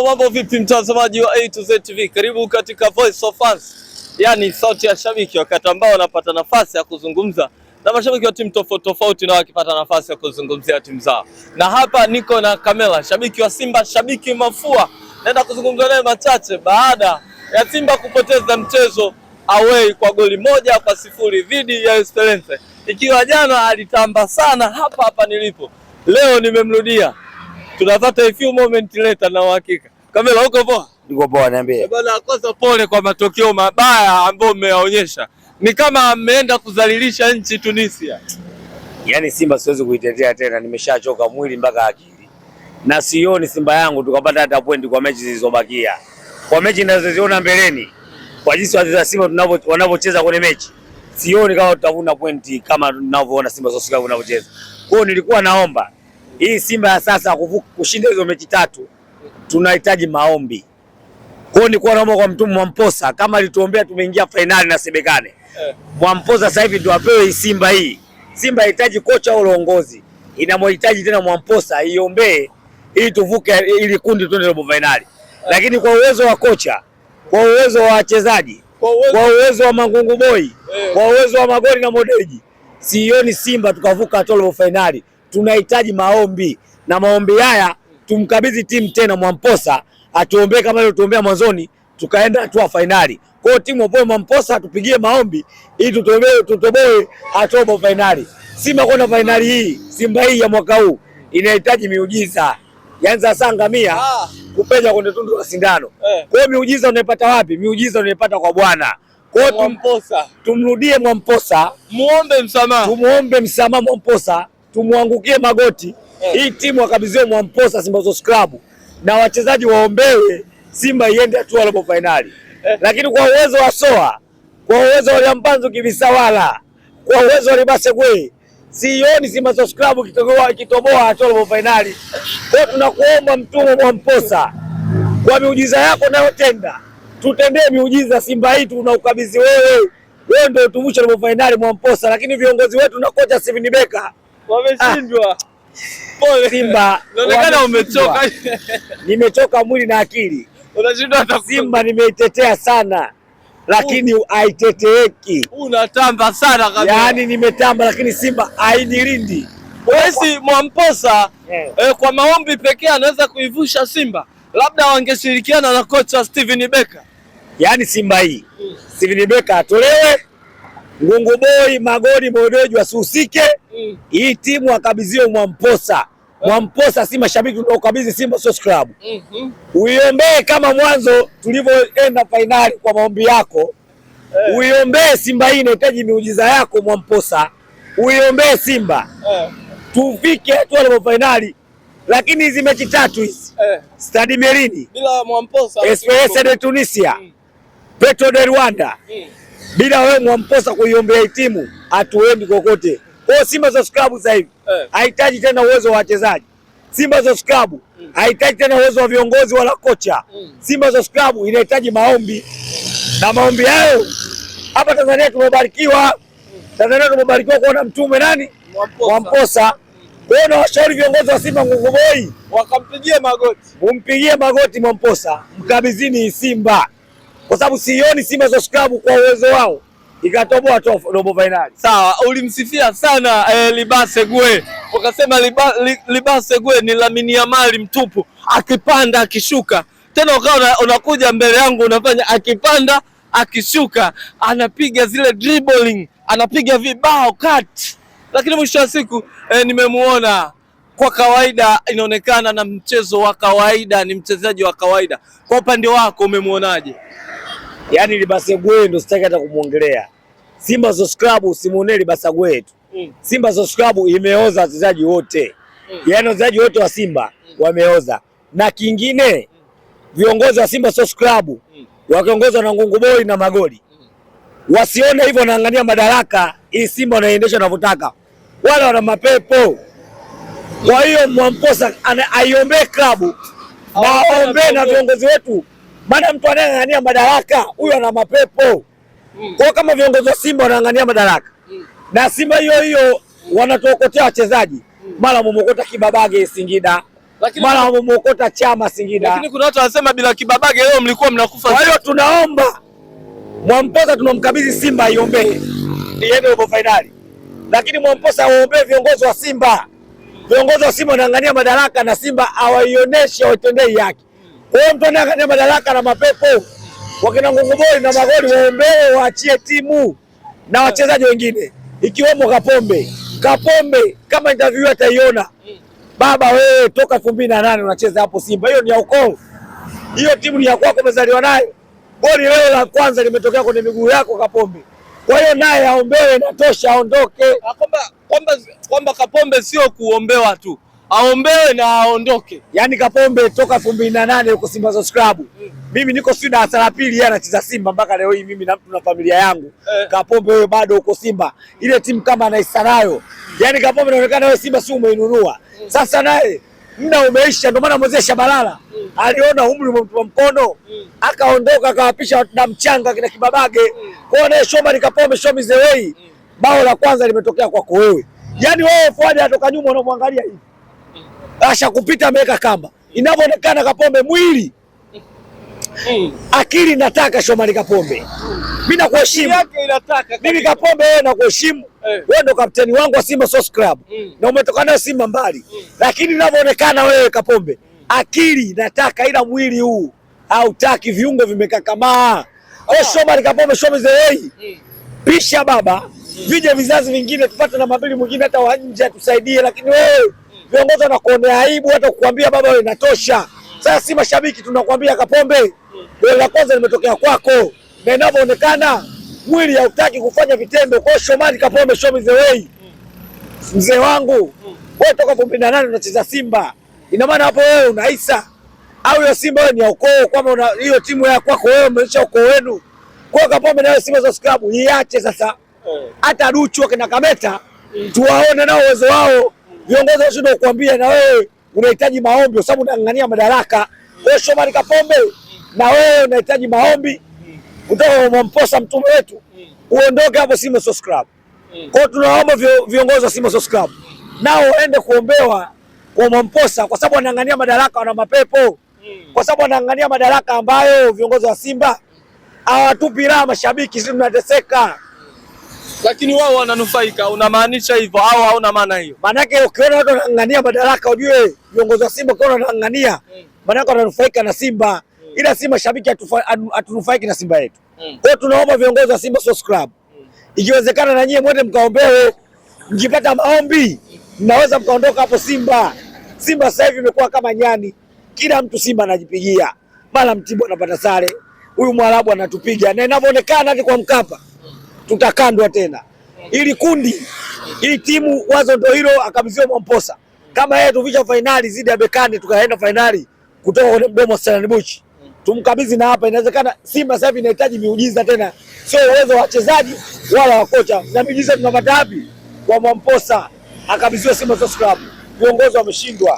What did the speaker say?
Mambo vipi mtazamaji wa A to Z TV? Karibu katika Voice of Fans. Yaani sauti ya shabiki, wakati ambao wanapata nafasi ya kuzungumza na mashabiki wa timu tofauti tofauti na wakipata nafasi ya kuzungumzia timu zao. Na hapa niko na Kamela, shabiki wa Simba, shabiki mafua. Naenda kuzungumza naye machache baada ya Simba kupoteza mchezo away kwa goli 1-0 dhidi ya Esperance. Ikiwa jana alitamba sana hapa nilipo. Leo nimemrudia. Tunapata a few moments later na uhakika. Kamela, uko poa? Niko poa, niambie. Bwana, kwanza pole kwa matokeo mabaya ambayo umeyaonyesha. Ni kama ameenda kudhalilisha nchi Tunisia. Yaani Simba siwezi kuitetea tena, nimeshachoka mwili mpaka akili. Na sioni Simba yangu tukapata hata pointi kwa mechi zilizobakia. Kwa mechi ninazoziona mbeleni, kwa jinsi wachezaji Simba wanavyocheza kwenye mechi, sioni kama tutavuna pointi kama tunavyoona Simba Sports Club wanavyocheza. Kwa hiyo nilikuwa naomba hii Simba ya sasa kushinda hizo mechi tatu, tunahitaji maombi. Kwa hiyo nilikuwa naomba kwa mtu Mwamposa, kama alituombea tumeingia finali na Sebekane. Mwamposa sasa hivi ndio apewe Simba hii. Simba inahitaji kocha au uongozi. Inamhitaji tena Mwamposa iombee ili tuvuke ili kundi tuende robo finali. Lakini kwa uwezo wa kocha, kwa uwezo wa wachezaji, kwa uwezo wa Mangungu Boy, kwa uwezo wa Magoli na Modeji, sioni Simba tukavuka robo finali. Tunahitaji maombi, na maombi haya tumkabidhi timu tena Mwamposa atuombee kama ile tuombea mwanzoni tukaenda hatua finali. Kwa hiyo timu hapo Mwamposa tupigie maombi ili tutoboe hatua finali. Simba kwenda finali hii, Simba hii ya mwaka huu inahitaji miujiza. Yaani sasa ngamia kupenya kwenye tundu la sindano. Kwa hiyo miujiza unaipata wapi? Miujiza unaipata kwa Bwana. Kwa hiyo Mwamposa, tumrudie Mwamposa, muombe msamaha. Tumuombe msamaha Mwamposa, tumwangukie magoti. Hii timu akabidhiwe Mwamposa Simba Sports Club na wachezaji waombewe Simba iende hatua robo finali. Lakini kwa uwezo wa Soa, kwa uwezo wa Lyambanzu Kibisawala, kwa uwezo wa Libasegwe, sioni Simba Sports Club ikitoboa hatua robo finali. Kwa hiyo tunakuomba mtume Mwamposa, kwa miujiza yako unayotenda, tutendee miujiza. Simba hii tunaukabidhi wewe. Wewe ndio utuvushe robo finali Mwamposa, lakini viongozi wetu na kocha Steven Beka wameshindwa. Pole Simba, unaonekana umechoka. Nimechoka mwili na akili. Unashindwa hata Simba nimeitetea sana, lakini haiteteeki. Unatamba sana kabisa. Yaani nimetamba lakini Simba hainilindi. Wewe Mwamposa kwa maombi pekee anaweza kuivusha Simba. Labda wangeshirikiana na kocha Steven Beka. Yaani Simba hii Steven Beka atolewe, Ngungu Boy, Magoli, Modeji wasihusike. Hii timu akabidhiwe Mwamposa. Mwamposa si mashabiki tunaokabidhi Simba Sports Club. Uiombee kama mwanzo tulivyoenda finali kwa maombi yako. Uiombee Simba hii, inahitaji miujiza yako Mwamposa. Uiombee Simba. Tufike hatua robo finali. Lakini hizi mechi tatu hizi. Stade Merini bila Mwamposa, Esperance de Tunisia, Petro de Rwanda. Bila wewe Mwamposa kuiombea timu, hatuendi kokote. Kwa Simba Sports Club sasa hivi haihitaji tena uwezo wa wachezaji. Simba Sports Club haihitaji tena uwezo wa viongozi wala kocha. Simba Sports Club inahitaji maombi. Na maombi hayo hapa Tanzania tumebarikiwa. Tanzania tumebarikiwa kuona mtume nani? Mwamposa. Kwa hiyo nawashauri viongozi wa Simba, Ngungu Boy, wakampigie magoti. Mumpigie magoti Mwamposa, mkabidhini Simba. Kwa sababu sioni Simba Sports Club kwa uwezo wao ikatoboa robo finali. Sawa, ulimsifia sana Libasegwe. Ukasema Libasegwe ni Lamine Yamal mtupu, akipanda akishuka. Tena ukawa unakuja mbele yangu unafanya akipanda akishuka, anapiga zile dribbling, anapiga vibao kati. Lakini mwisho wa siku nimemuona kwa kawaida, inaonekana na mchezo wa kawaida, ni mchezaji wa kawaida. Kwa upande wako umemuonaje? Yaani Libasegwe ndo sitaki hata kumuongelea. Simba Sports Club usimuone Libasegwe tu. Simba Sports Club imeoza wachezaji wote. Yaani wachezaji wote wa Simba wameoza. Na kingine viongozi wa Simba Sports Club wakiongozwa na Ngungu Boy na Magoli, wasione hivyo wanaangania madaraka ili Simba wanaendesha wanavyotaka. Wala wana mapepo. Kwa hiyo Mwamposa aiombee klabu na aombee na viongozi wetu. Maana mtu anayeangania madaraka huyo ana mapepo. Kwa kama viongozi wa Simba wanaangania madaraka na Simba hiyo hiyo wanatuokotea wachezaji, mara mumokota Kibabage Singida, mara wamemuokota Chama Singida. Lakini kuna watu wanasema bila Kibabage leo mlikuwa mnakufa. Kwa hiyo tunaomba Mwamposa tunamkabidhi Simba iombee iende robo finali. Lakini Mwamposa aombee viongozi wa Simba. Viongozi wa Simba wanaangania madaraka na Simba hawaioneshe watendei yake. Kwa hiyo mtu anaangania madaraka na mapepo. Wakina Ngongoboi na Magoli waombee waachie timu na wachezaji wengine ikiwemo Kapombe. Kapombe kama interview ataiona. Baba wewe toka 2008 unacheza hapo Simba. Hiyo ni ya ukoo. Hiyo timu ni ya kwako, umezaliwa nayo. Goli leo la kwanza limetokea kwenye miguu yako Kapombe. Kwa hiyo naye aombewe, natosha aondoke. Kwamba Kapombe sio kuombewa tu. Aombewe na aondoke. Yaani Kapombe toka 2008 yuko Simba Sports Club. Mimi niko sio darasa la pili, yeye anacheza Simba mpaka leo hii mimi na familia yangu. Kapombe wewe bado uko Simba. Ile timu kama anaisa nayo. Yaani Kapombe inaonekana wewe Simba si umeinunua. Sasa naye muda umeisha, ndio maana mzee Shabalala aliona umri umemtupa mkono akaondoka akawapisha na mchanga kina Kibabage. Kwa hiyo naye Shomari Kapombe show me the way. Bao la kwanza limetokea kwako wewe. Yaani wewe Fuadi atoka nyuma unamwangalia hivi. Asha kupita ameweka kamba. Inavyoonekana Kapombe mwili. Akili nataka Shomari Kapombe. Mimi nakuheshimu. Mimi Kapombe wewe nakuheshimu. Wewe ndo kapteni wangu wa Simba Sports Club. Na umetoka nayo Simba mbali. Lakini inavyoonekana wewe Kapombe, akili nataka ila mwili huu hautaki, viungo vimekakamaa. Kwa Shomari Kapombe show me the way. Pisha baba. Vije vizazi vingine tupate na mabili mwingine hata wa nje tusaidie, lakini wewe viongozi wanakuonea aibu hata kukuambia baba wewe inatosha. Sasa si mashabiki tunakwambia Kapombe, goli la kwanza limetokea kwako. Na inavyoonekana mwili hautaki kufanya vitendo. Kwa Shomari Kapombe show me the way. Mzee wangu, wewe toka 2008 unacheza Simba. Ina maana hapo wewe unaisa au hiyo Simba wewe ni ya ukoo, kwamba hiyo timu ya kwako wewe umeisha ukoo wenu. Kwa Kapombe na Simba Sports Club iache sasa. Hata Duchu kina Kameta tuwaone nao uwezo wao. Viongozi washindwe kukuambia na wewe unahitaji maombi kwa sababu unang'ang'ania madaraka. Wewe Shomari Kapombe na wewe unahitaji maombi kutoka kwa Mwamposa mtume wetu. Uondoke hapo Simba Sports Club. Kwa hiyo tunaomba viongozi wa Simba Sports Club nao waende kuombewa kwa Mwamposa kwa sababu wanang'ang'ania madaraka, wana mapepo. Kwa sababu wanang'ang'ania madaraka ambayo viongozi wa Simba hawatupi raha mashabiki, sisi tunateseka. Lakini wao wananufaika, unamaanisha hivyo au hauna maana hiyo? Maana yake ukiona watu wanang'ang'ania madaraka ujue viongozi wa Simba kwa wanang'ang'ania maana yake wananufaika na Simba. Ila Simba shabiki hatunufaiki na Simba yetu. Kwa hiyo tunaomba viongozi wa Simba Sports Club ikiwezekana na nyie mwende mkaombewe, mkipata maombi mnaweza mkaondoka hapo Simba. Simba sasa hivi imekuwa kama nyani. Kila mtu Simba anajipigia. Mara Mtibwa anapata sare, huyu Mwarabu anatupiga. Na inavyoonekana hadi kwa Mkapa tutakandwa tena. Ili kundi, hii timu wazo ndio hilo, akabidhiwa Mwamposa. Kama yeye tuvisha finali zidi ya Bekane tukaenda finali kutoka kwenye mdomo wa Stellenbosch. Tumkabidhi na hapa, inawezekana Simba sasa hivi inahitaji miujiza tena. Sio uwezo wa wachezaji wala wa kocha. Na miujiza tunapata wapi? Kwa Mwamposa akabidhiwa Simba Sports Club. Viongozi wameshindwa.